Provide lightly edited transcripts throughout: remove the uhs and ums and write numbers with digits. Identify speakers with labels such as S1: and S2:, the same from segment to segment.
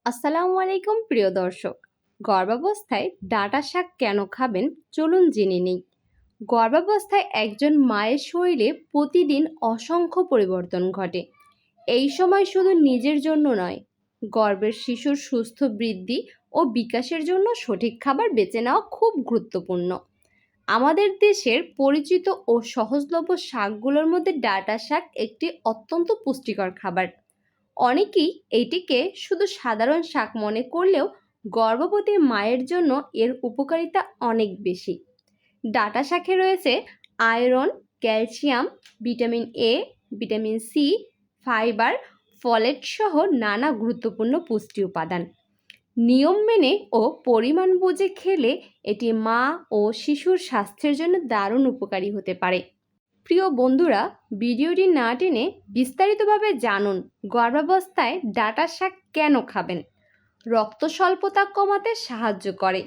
S1: আসসালামু আলাইকুম প্রিয় দর্শক। গর্ভাবস্থায় ডাঁটা শাক কেন খাবেন চলুন জেনে নিই। গর্ভাবস্থায় একজন মায়ের শরীরে প্রতিদিন অসংখ্য পরিবর্তন ঘটে। এই সময় শুধু নিজের জন্য নয়, গর্ভের শিশুর সুস্থ বৃদ্ধি ও বিকাশের জন্য সঠিক খাবার বেছে নেওয়া খুব গুরুত্বপূর্ণ। আমাদের দেশের পরিচিত ও সহজলভ্য শাকগুলোর মধ্যে ডাঁটা শাক একটি অত্যন্ত পুষ্টিকর খাবার। অনেকেই এটিকে শুধু সাধারণ শাক মনে করলেও গর্ভবতী মায়ের জন্য এর উপকারিতা অনেক বেশি। ডাঁটা শাকে রয়েছে iron, calcium, vitamin A, vitamin C, fibre, folate সহ নানা গুরুত্বপূর্ণ পুষ্টি উপাদান। নিয়ম মেনে ও পরিমাণ বুঝে খেলে এটি মা ও শিশুর স্বাস্থ্যের জন্য দারুণ উপকারী হতে পারে। প্রিয় বন্ধুরা, ভিডিওটি না টেনে বিস্তারিতভাবে জানুন গর্ভাবস্থায় ডাঁটা শাক কেন খাবেন। রক্ত স্বল্পতা কমাতে সাহায্য করে।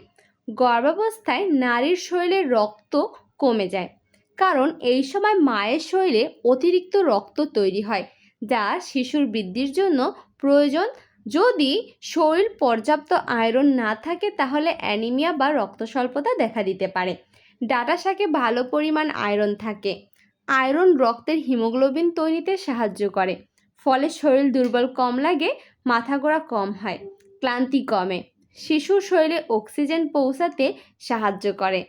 S1: গর্ভাবস্থায় নারীর শরীরে রক্ত কমে যায়, কারণ এই সময় মায়ের শরীরে অতিরিক্ত রক্ত তৈরি হয়, যা শিশুর বৃদ্ধির জন্য প্রয়োজন। যদি শরীর পর্যাপ্ত আয়রন না থাকে তাহলে অ্যানিমিয়া বা রক্ত স্বল্পতা দেখা দিতে পারে। ডাঁটা শাকে ভালো পরিমাণ আয়রন থাকে। আয়রন রক্তের হিমোগ্লোবিন তৈরিতে সাহায্য করে, ফলে শরীর দুর্বল কম লাগে, মাথা ঘোরা কম হয়, ক্লান্তি কমে, শিশুর শরীরে অক্সিজেন পৌঁছাতে সাহায্য করে।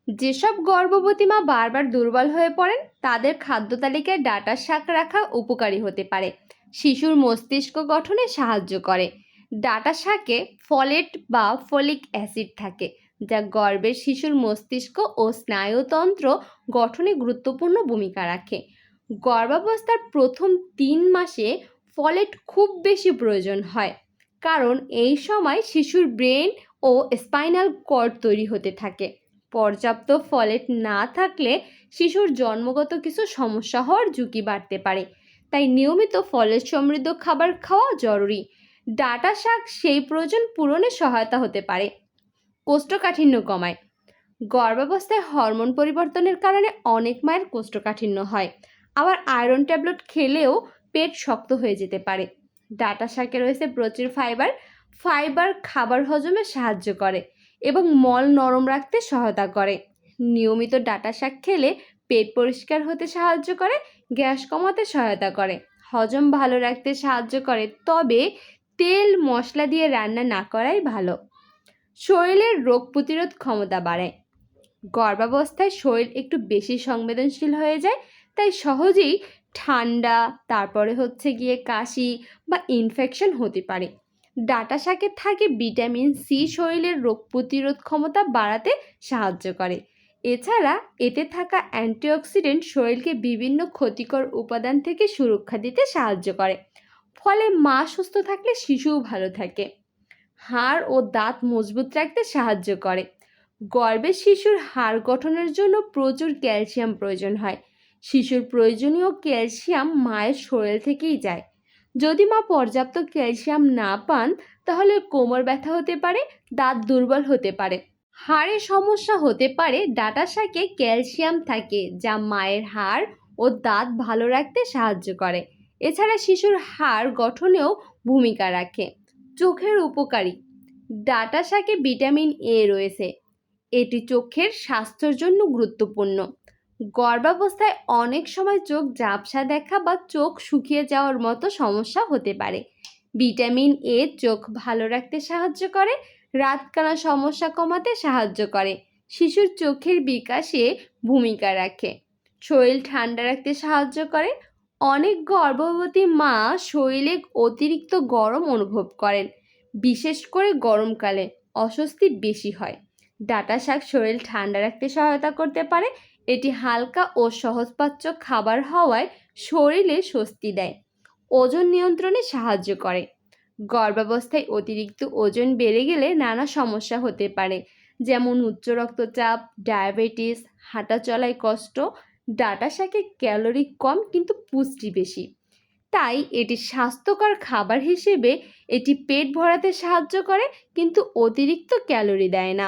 S1: যেসব গর্ভবতী মা বারবার দুর্বল হয়ে পড়েন তাদের খাদ্য তালিকায় ডাঁটা শাক রাখা উপকারী হতে পারে। শিশুর মস্তিষ্ক গঠনে সাহায্য করে। ডাঁটা শাকে ফলেট বা ফলিক অ্যাসিড থাকে, যা গর্ভের শিশুর মস্তিষ্ক ও স্নায়ুতন্ত্র গঠনে গুরুত্বপূর্ণ ভূমিকা রাখে। গর্ভাবস্থার প্রথম 3 মাসে ফলেট খুব বেশি প্রয়োজন হয়, কারণ এই সময় শিশুর ব্রেন ও স্পাইনাল কর্ড তৈরি হতে থাকে। পর্যাপ্ত ফলেট না থাকলে শিশুর জন্মগত কিছু সমস্যা হওয়ার ঝুঁকি বাড়তে পারে, তাই নিয়মিত ফলেট সমৃদ্ধ খাবার খাওয়া জরুরি। ডাঁটা শাক সেই প্রয়োজন পূরণে সহায়তা হতে পারে। কোষ্ঠকাঠিন্য কমায়। গর্ভাবস্থায় হরমোন পরিবর্তনের কারণে অনেক মায়ের কোষ্ঠকাঠিন্য হয়, আবার আয়রন ট্যাবলেট খেলেও পেট শক্ত হয়ে যেতে পারে। ডাঁটা শাকে রয়েছে প্রচুর ফাইবার। ফাইবার খাবার হজমে সাহায্য করে এবং মল নরম রাখতে সহায়তা করে। নিয়মিত ডাঁটা শাক খেলে পেট পরিষ্কার হতে সাহায্য করে, গ্যাস কমাতে সহায়তা করে, হজম ভালো রাখতে সাহায্য করে। তবে তেল মশলা দিয়ে রান্না না করাই ভালো। শরীরের রোগ প্রতিরোধ ক্ষমতা বাড়ায়। গর্ভাবস্থায় শরীর একটু বেশি সংবেদনশীল হয়ে যায়, তাই সহজেই ঠান্ডা, তারপরে কাশি বা ইনফেকশন হতে পারে। ডাঁটা শাকে থাকে ভিটামিন সি, শরীরের রোগ প্রতিরোধ ক্ষমতা বাড়াতে সাহায্য করে। এছাড়া এতে থাকা অ্যান্টিঅক্সিডেন্ট শরীরকে বিভিন্ন ক্ষতিকর উপাদান থেকে সুরক্ষা দিতে সাহায্য করে, ফলে মা সুস্থ থাকলে শিশুও ভালো থাকে। হাড় ও দাঁত মজবুত রাখতে সাহায্য করে। গর্ভের শিশুর হাড় গঠনের জন্য প্রচুর ক্যালসিয়াম প্রয়োজন হয়। শিশুর প্রয়োজনীয় ক্যালসিয়াম মায়ের শরীর থেকেই যায়। যদি মা পর্যাপ্ত ক্যালসিয়াম না পান তাহলে কোমর ব্যথা হতে পারে, দাঁত দুর্বল হতে পারে, হাড়ের সমস্যা হতে পারে। ডাঁটা শাকে ক্যালসিয়াম থাকে, যা মায়ের হাড় ও দাঁত ভালো রাখতে সাহায্য করে। এছাড়া শিশুর হাড় গঠনেও ভূমিকা রাখে। চোখের উপকারী। ডাঁটা শাকে ভিটামিন এ রয়েছে, এটি চোখের স্বাস্থ্যের জন্য গুরুত্বপূর্ণ। গর্ভাবস্থায় অনেক সময় চোখ ঝাপসা দেখা বা চোখ শুকিয়ে যাওয়ার মতো সমস্যা হতে পারে। ভিটামিন এ চোখ ভালো রাখতে সাহায্য করে, রাতকানা সমস্যা কমাতে সাহায্য করে, শিশুর চোখের বিকাশে ভূমিকা রাখে, শরীর ঠান্ডা রাখতে সাহায্য করে। অনেক গর্ভবতী মা শরীরে অতিরিক্ত গরম অনুভব করেন, বিশেষ করে গরমকালে অস্বস্তি বেশি হয়। ডাঁটা শাক শরীর ঠান্ডা রাখতে সহায়তা করতে পারে। এটি হালকা ও সহজপাচ্য খাবার হওয়ায় শরীরে স্বস্তি দেয়। ওজন নিয়ন্ত্রণে সাহায্য করে। গর্ভাবস্থায় অতিরিক্ত ওজন বেড়ে গেলে নানা সমস্যা হতে পারে, যেমন উচ্চ রক্তচাপ, ডায়াবেটিস, হাঁটা চলায় কষ্ট। ডাঁটা শাকে ক্যালোরি কম কিন্তু পুষ্টি বেশি, তাই এটি স্বাস্থ্যকর খাবার হিসেবে এটি পেট ভরাতে সাহায্য করে, কিন্তু অতিরিক্ত ক্যালোরি দেয় না।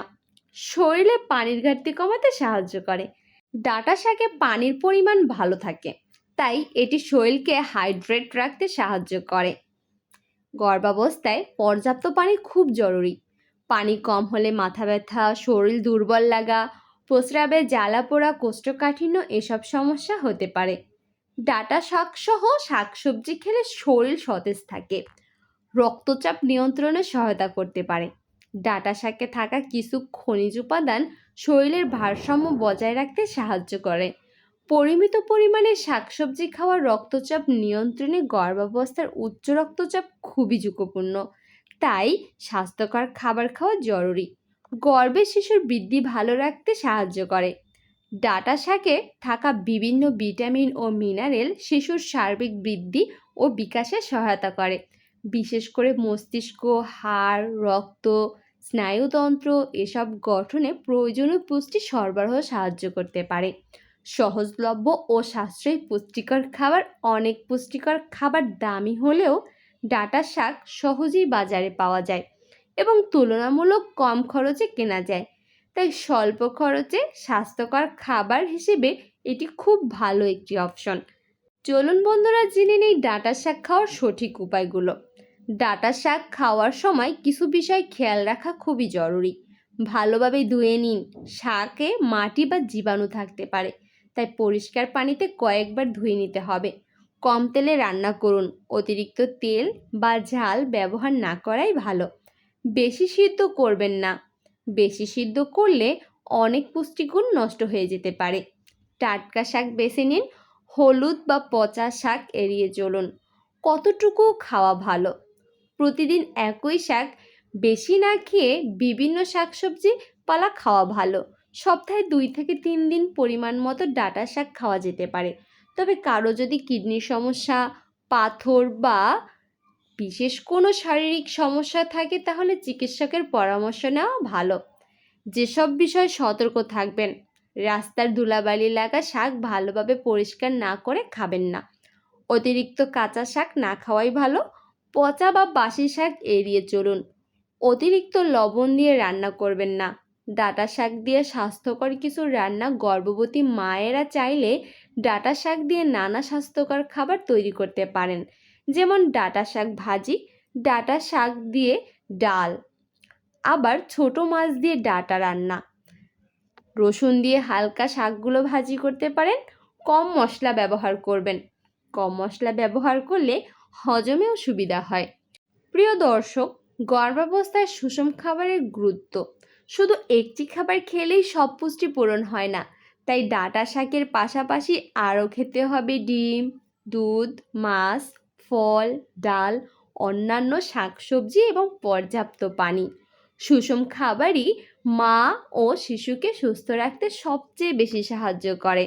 S1: শরীরে পানির ঘাটতি কমাতে সাহায্য করে। ডাঁটা শাকে পানির পরিমাণ ভালো থাকে, তাই এটি শরীরকে হাইড্রেট রাখতে সাহায্য করে। গর্ভাবস্থায় পর্যাপ্ত পানি খুব জরুরি। পানি কম হলে মাথা ব্যথা, শরীর দুর্বল লাগা, প্রস্রাবে জ্বালা পোড়া, কোষ্ঠকাঠিন্য এসব সমস্যা হতে পারে। ডাঁটা শাকসহ শাকসবজি খেলে শরীর সতেজ থাকে, রক্তচাপ নিয়ন্ত্রণে সহায়তা করতে পারে। ডাঁটা শাকে থাকা কিছু খনিজ উপাদান শরীরের ভারসাম্য বজায় রাখতে সাহায্য করে। পরিমিত পরিমাণে শাকসবজি খাওয়া রক্তচাপ নিয়ন্ত্রণে গর্ভাবস্থার উচ্চ রক্তচাপ খুবই ঝুঁকিপূর্ণ, তাই স্বাস্থ্যকর খাবার খাওয়া জরুরি। গর্ভে শিশুর বৃদ্ধি ভালো রাখতে সাহায্য করে। ডাঁটা শাকে থাকা বিভিন্ন ভিটামিন ও মিনারেল শিশুর সার্বিক বৃদ্ধি ও বিকাশে সহায়তা করে। বিশেষ করে মস্তিষ্ক, হাড়, রক্ত, স্নায়ুতন্ত্র এসব গঠনে প্রয়োজনীয় পুষ্টি সরবরাহ সাহায্য করতে পারে। সহজলভ্য ও সাশ্রয়ী পুষ্টিকর খাবার। অনেক পুষ্টিকর খাবার দামি হলেও ডাঁটা শাক সহজেই বাজারে পাওয়া যায় এবং তুলনামূলক কম খরচে কেনা যায়, তাই স্বল্প খরচে স্বাস্থ্যকর খাবার হিসেবে এটি খুব ভালো একটি অপশন। চলুন বন্ধুরা জেনে নেই ডাঁটা শাক খাওয়ার সঠিক উপায়গুলো। ডাঁটা শাক খাওয়ার সময় কিছু বিষয় খেয়াল রাখা খুবই জরুরি। ভালোভাবে ধুয়ে নিন। শাকে মাটি বা জীবাণু থাকতে পারে, তাই পরিষ্কার পানিতে কয়েকবার ধুয়ে নিতে হবে। কম তেলে রান্না করুন। অতিরিক্ত তেল বা ঝাল ব্যবহার না করাই ভালো। বেশি সিদ্ধ করবেন না, বেশি সিদ্ধ করলে অনেক পুষ্টিগুণ নষ্ট হয়ে যেতে পারে। টাটকা শাক বেছে নিন। হলুদ বা পচা শাক এড়িয়ে চলুন। কতটুকু খাওয়া ভালো? প্রতিদিন একই শাক বেশি না খেয়ে বিভিন্ন শাকসবজি পালা খাওয়া ভালো। সপ্তাহে 2 থেকে 3 দিন পরিমাণ মতো ডাঁটা শাক খাওয়া যেতে পারে। তবে কারো যদি কিডনির সমস্যা, পাথর বা বিশেষ কোনো শারীরিক সমস্যা থাকে তাহলে চিকিৎসকের পরামর্শ নেওয়া ভালো। যেসব বিষয়ে সতর্ক থাকবেন: রাস্তার ধুলাবালি লাগা শাক ভালোভাবে পরিষ্কার না করে খাবেন না। অতিরিক্ত কাঁচা শাক না খাওয়াই ভালো। পচা বা বাসি শাক এড়িয়ে চলুন। অতিরিক্ত লবণ দিয়ে রান্না করবেন না। ডাঁটা শাক দিয়ে স্বাস্থ্যকর কিছু রান্না। গর্ভবতী মায়েরা চাইলে ডাঁটা শাক দিয়ে নানা স্বাস্থ্যকর খাবার তৈরি করতে পারেন, যেমন ডাঁটা শাক ভাজি, ডাঁটা শাক দিয়ে ডাল, আবার ছোট মাছ দিয়ে ডাঁটা রান্না। রসুন দিয়ে হালকা শাকগুলো ভাজি করতে পারেন। কম মশলা ব্যবহার করবেন। কম মশলা ব্যবহার করলে হজমেও সুবিধা হয়। প্রিয় দর্শক, গর্ভাবস্থায় সুষম খাবারের গুরুত্ব। শুধু একটি খাবার খেলেই সব পুষ্টি পূরণ হয় না, তাই ডাঁটা শাকের পাশাপাশি আরও খেতে হবে ডিম, দুধ, মাছ, ফল, ডাল, অন্যান্য শাকসবজি এবং পর্যাপ্ত পানি। সুষম খাবারই মা ও শিশুকে সুস্থ রাখতে সবচেয়ে বেশি সাহায্য করে।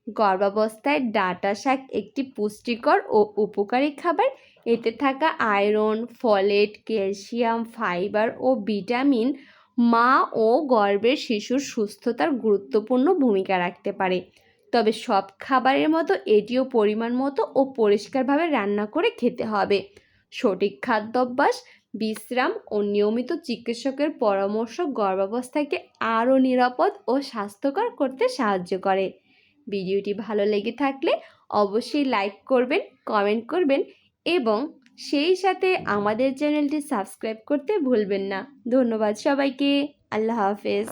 S1: গর্ভাবস্থায় ডাঁটা শাক একটি পুষ্টিকর ও উপকারী খাবার। এতে থাকা আয়রন, ফলেট, ক্যালসিয়াম, ফাইবার ও ভিটামিন মা ও গর্ভের শিশুর সুস্থতার গুরুত্বপূর্ণ ভূমিকা রাখতে পারে। তবে সব খাবারের মতো এটিও পরিমাণ মতো ও পরিষ্কারভাবে রান্না করে খেতে হবে। সঠিক খাদ্যাভ্যাস, বিশ্রাম ও নিয়মিত চিকিৎসকের পরামর্শ গর্ভাবস্থাকে আরও নিরাপদ ও স্বাস্থ্যকর করতে সাহায্য করে। ভিডিওটি ভালো লেগে থাকলে অবশ্যই লাইক করবেন, কমেন্ট করবেন এবং সেই সাথে আমাদের চ্যানেলটি সাবস্ক্রাইব করতে ভুলবেন না। ধন্যবাদ সবাইকে। আল্লাহ হাফেজ।